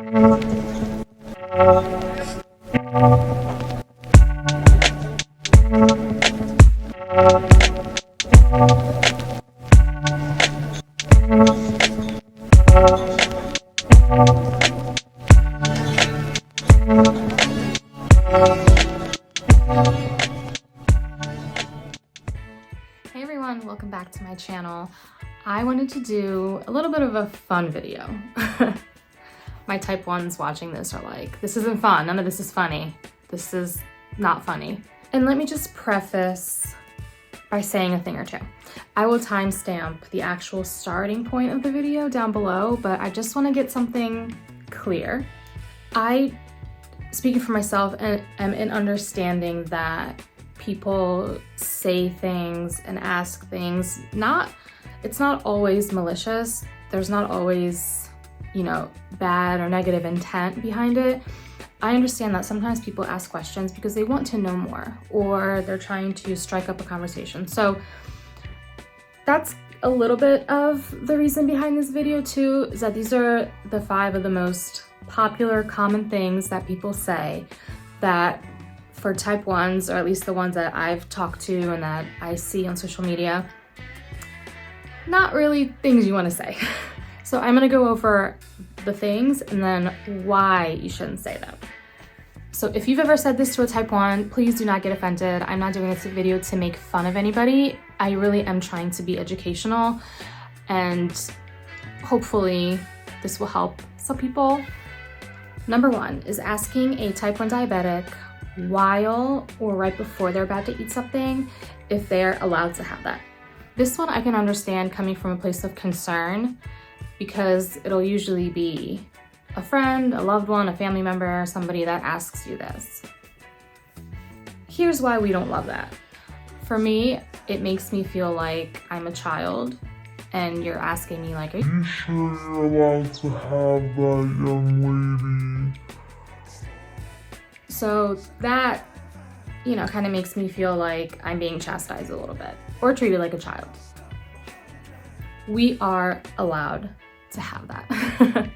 Hey everyone, welcome back to my channel. I wanted to do a little bit of a fun video. My type 1s watching this are like, this isn't fun, none of this is funny. This is not funny. And let me just preface by saying a thing or two. I will timestamp the actual starting point of the video down below, but I just want to get something clear. I, speaking for myself, am in understanding that people say things and ask things, it's not always malicious. There's not always, bad or negative intent behind it. I understand that sometimes people ask questions because they want to know more or they're trying to strike up a conversation. So that's a little bit of the reason behind this video too, is that these are the 5 of the most popular common things that people say that for type 1s, or at least the ones that I've talked to and that I see on social media, not really things you want to say. So I'm gonna go over the things and then why you shouldn't say them. So if you've ever said this to a type 1, please do not get offended. I'm not doing this video to make fun of anybody. I really am trying to be educational, and hopefully this will help some people. Number 1 is asking a type 1 diabetic while or right before they're about to eat something if they're allowed to have that. This one I can understand coming from a place of concern, because it'll usually be a friend, a loved one, a family member, somebody that asks you this. Here's why we don't love that. For me, it makes me feel like I'm a child and you're asking me like, are you sure you're allowed to have that, young lady? So that, kind of makes me feel like I'm being chastised a little bit or treated like a child. We are allowed to have that.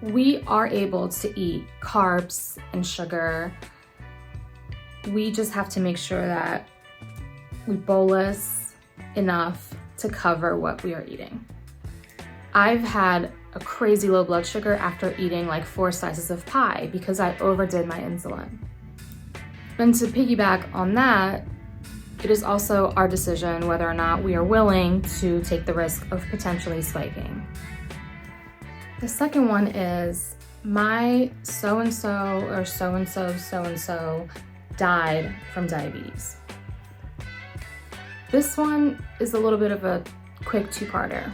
We are able to eat carbs and sugar. We just have to make sure that we bolus enough to cover what we are eating. I've had a crazy low blood sugar after eating like 4 slices of pie because I overdid my insulin. And to piggyback on that, it is also our decision whether or not we are willing to take the risk of potentially spiking. The second one is my so-and-so or so-and-so so-and-so died from diabetes. This one is a little bit of a quick 2-parter.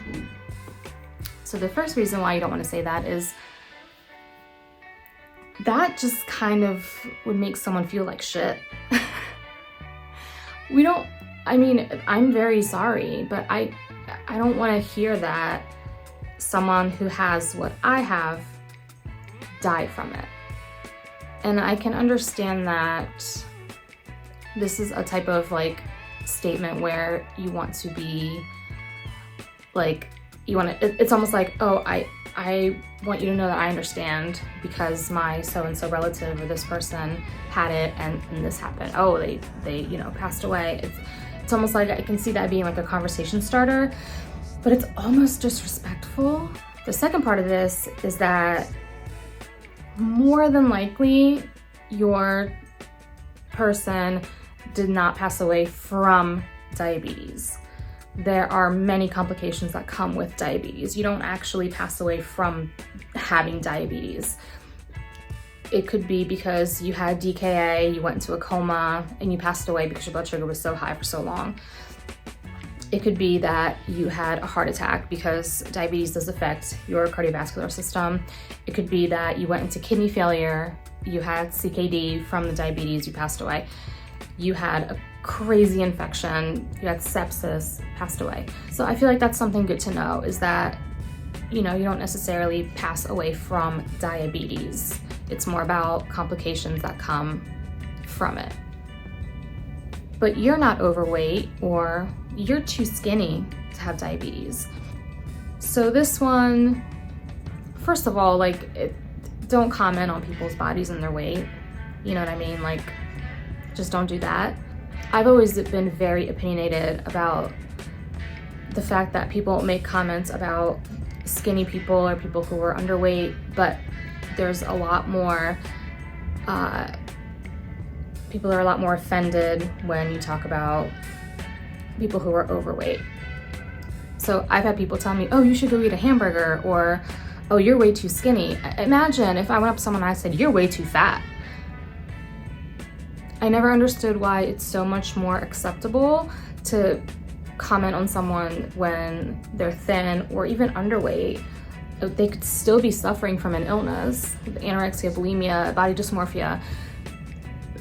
So the first reason why you don't want to say that is that just kind of would make someone feel like shit. I'm very sorry, but I don't want to hear that someone who has what I have died from it. And I can understand that this is a type of statement where you want to be it's almost like, oh, I want you to know that I understand because my so-and-so relative or this person had it and this happened. Oh, they passed away. It's almost like I can see that being like a conversation starter, but it's almost disrespectful. The second part of this is that more than likely your person did not pass away from diabetes. There are many complications that come with diabetes. You don't actually pass away from having diabetes. It could be because you had DKA, you went into a coma, and you passed away because your blood sugar was so high for so long. It could be that you had a heart attack because diabetes does affect your cardiovascular system. It could be that you went into kidney failure, you had CKD from the diabetes, you passed away. You had a crazy infection, you had sepsis, passed away. So I feel like that's something good to know, is that, you don't necessarily pass away from diabetes. It's more about complications that come from it. But you're not overweight or you're too skinny to have diabetes. So this one, first of all, don't comment on people's bodies and their weight. You know what I mean? Like, just don't do that. I've always been very opinionated about the fact that people make comments about skinny people or people who are underweight, but there's a lot more, people are a lot more offended when you talk about people who are overweight. So I've had people tell me, oh, you should go eat a hamburger, or, oh, you're way too skinny. Imagine if I went up to someone and I said, you're way too fat. I never understood why it's so much more acceptable to comment on someone when they're thin or even underweight. They could still be suffering from an illness, anorexia, bulimia, body dysmorphia.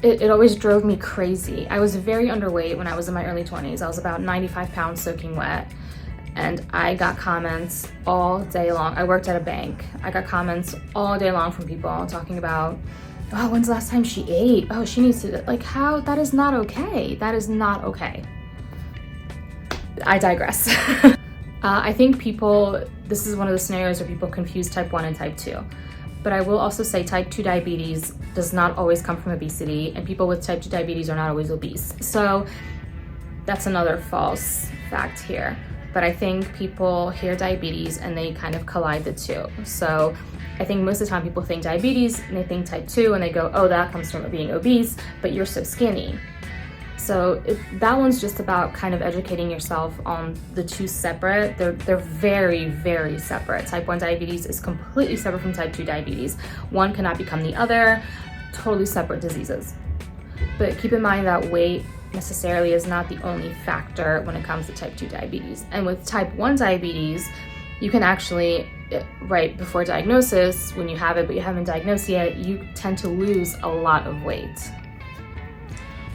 It always drove me crazy. I was very underweight when I was in my early 20s. I was about 95 pounds soaking wet. And I got comments all day long. I worked at a bank. I got comments all day long from people talking about, oh, when's the last time she ate? Oh, she needs to, like, how? That is not okay. That is not okay. I digress. I think this is one of the scenarios where people confuse type 1 and type 2. But I will also say type 2 diabetes does not always come from obesity, and people with type 2 diabetes are not always obese. So that's another false fact here. But I think people hear diabetes and they kind of collide the two. So I think most of the time people think diabetes and they think type 2 and they go, oh, that comes from being obese, but you're so skinny. So that one's just about kind of educating yourself on the two separate. They're very, very separate. Type 1 diabetes is completely separate from type 2 diabetes. One cannot become the other, totally separate diseases. But keep in mind that weight necessarily is not the only factor when it comes to type 2 diabetes. And with type 1 diabetes, you can actually, right before diagnosis, when you have it but you haven't diagnosed yet, you tend to lose a lot of weight.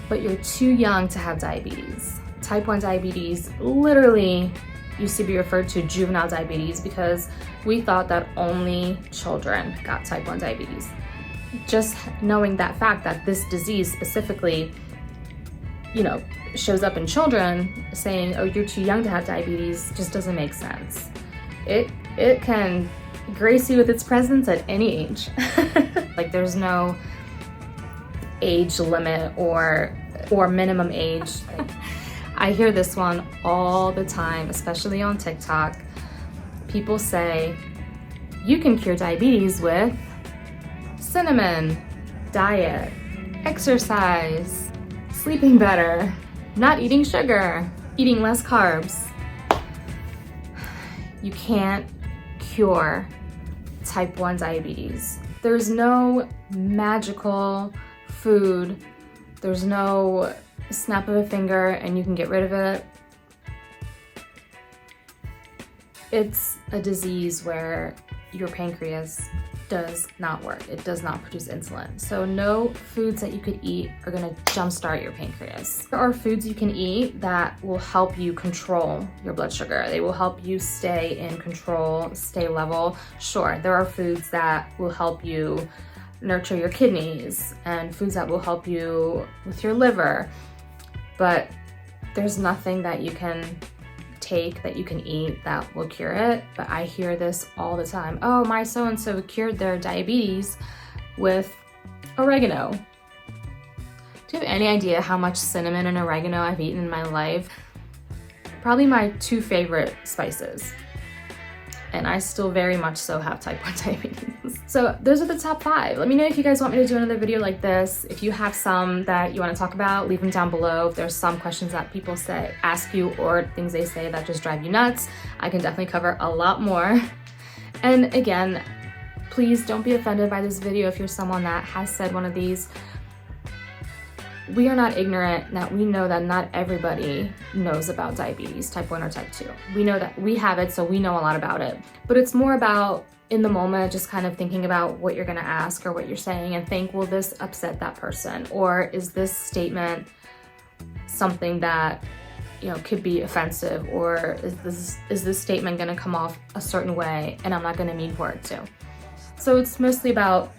But you're too young to have diabetes. Type 1 diabetes literally used to be referred to juvenile diabetes because we thought that only children got type 1 diabetes. Just knowing that fact that this disease specifically, shows up in children, saying, oh, you're too young to have diabetes, just doesn't make sense. It can grace you with its presence at any age. Like, there's no age limit or minimum age. I hear this one all the time, especially on TikTok. People say, you can cure diabetes with cinnamon, diet, exercise, sleeping better, not eating sugar, eating less carbs. You can't cure type 1 diabetes. There's no magical food. There's no snap of a finger and you can get rid of it. It's a disease where your pancreas does not work. It does not produce insulin. So no foods that you could eat are gonna jumpstart your pancreas. There are foods you can eat that will help you control your blood sugar. They will help you stay in control, stay level. Sure, there are foods that will help you nurture your kidneys and foods that will help you with your liver. But there's nothing that you can take, that you can eat, that will cure it. But I hear this all the time. Oh, my so-and-so cured their diabetes with oregano. Do you have any idea how much cinnamon and oregano I've eaten in my life? Probably my two favorite spices. And I still very much so have type 1 diabetes. So those are the top 5. Let me know if you guys want me to do another video like this. If you have some that you want to talk about, leave them down below. If there's some questions that people ask you, or things they say that just drive you nuts, I can definitely cover a lot more. And again, please don't be offended by this video if you're someone that has said one of these. We are not ignorant, that we know that not everybody knows about diabetes, type 1 or type 2. We know that we have it, so we know a lot about it. But it's more about, in the moment, just kind of thinking about what you're gonna ask or what you're saying and think, will this upset that person? Or is this statement something that, could be offensive? Or is this statement gonna come off a certain way and I'm not gonna mean for it to? So it's mostly about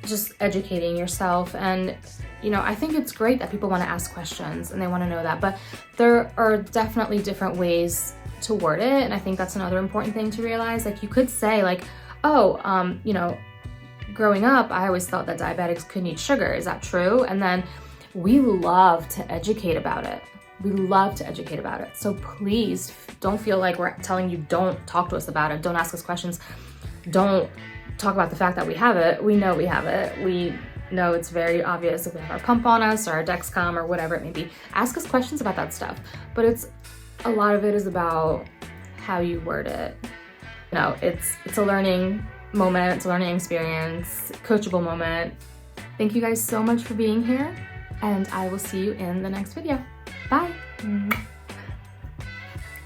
just educating yourself. And I think it's great that people want to ask questions and they want to know that, but there are definitely different ways to word it. And I think that's another important thing to realize. Like, you could say like, oh, growing up, I always thought that diabetics couldn't eat sugar. Is that true? And then we love to educate about it. We love to educate about it. So please don't feel like we're telling you don't talk to us about it. Don't ask us questions. Don't talk about the fact that we have it. We know we have it. We know it's very obvious if we have our pump on us or our Dexcom or whatever it may be. Ask us questions about that stuff. But a lot of it is about how you word it. You know, it's a learning moment, it's a learning experience, coachable moment. Thank you guys so much for being here, and I will see you in the next video. Bye.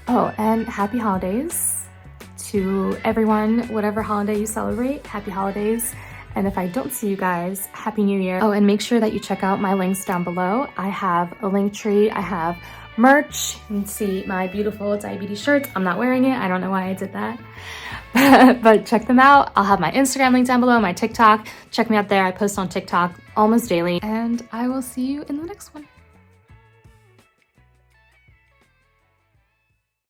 Oh, and happy holidays to everyone, whatever holiday you celebrate. Happy holidays. And if I don't see you guys, Happy New Year. Oh, and make sure that you check out my links down below. I have a link tree, I have merch. You can see my beautiful diabetes shirts. I'm not wearing it, I don't know why I did that. But check them out. I'll have my Instagram link down below, my TikTok. Check me out there, I post on TikTok almost daily. And I will see you in the next one.